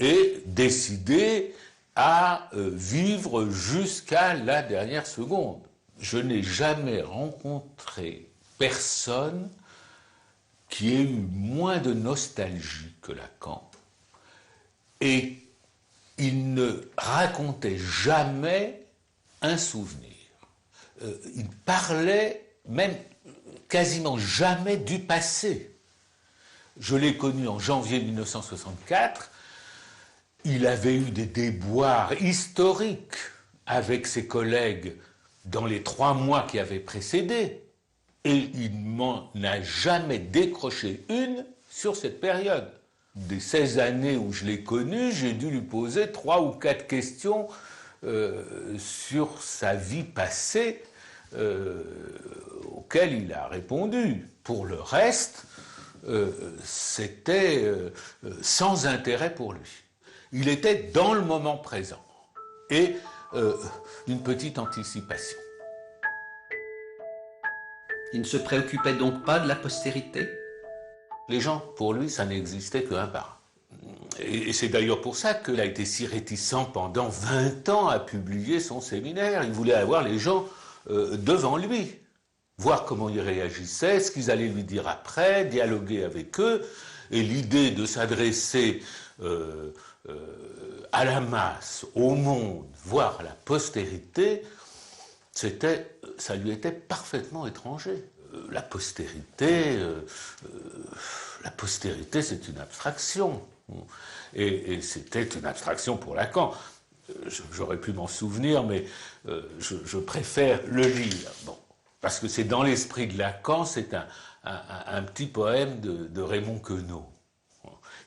Et décidé à vivre jusqu'à la dernière seconde. Je n'ai jamais rencontré personne qui ait eu moins de nostalgie que Lacan. Et il ne racontait jamais un souvenir. Il parlait même quasiment jamais du passé. Je l'ai connu en janvier 1964. Il avait eu des déboires historiques avec ses collègues dans les 3 mois qui avaient précédé. Et il m'en a jamais décroché une sur cette période. Des 16 années où je l'ai connu, j'ai dû lui poser 3 ou 4 questions sur sa vie passée auxquelles il a répondu. Pour le reste, c'était sans intérêt pour lui. Il était dans le moment présent et une petite anticipation. Il ne se préoccupait donc pas de la postérité? Les gens, pour lui, ça n'existait qu'un par un. Et c'est d'ailleurs pour ça qu'il a été si réticent pendant 20 ans à publier son séminaire. Il voulait avoir les gens devant lui, voir comment ils réagissaient, ce qu'ils allaient lui dire après, dialoguer avec eux. Et l'idée de s'adresser à la masse, au monde, voire à la postérité, ça lui était parfaitement étranger. La postérité, c'est une abstraction. Et c'était une abstraction pour Lacan. J'aurais pu m'en souvenir, mais je préfère le lire. Bon, parce que c'est dans l'esprit de Lacan, c'est un petit poème de Raymond Queneau,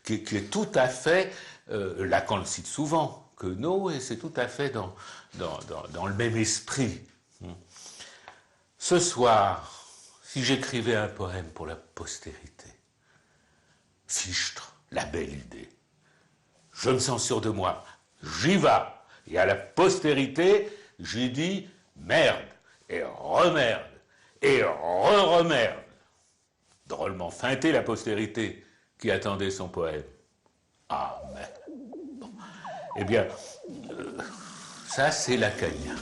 qui est tout à fait, Lacan le cite souvent, Queneau, et c'est tout à fait dans le même esprit. Ce soir, si j'écrivais un poème pour la postérité, Fichtre, la belle idée, je me sens sûr de moi, j'y vais, et à la postérité, j'ai dit merde, et remerde, et re-remerde. Drôlement feinté la postérité, qui attendait son poème. Ah, mais... Bon. Eh bien, ça c'est lacanien.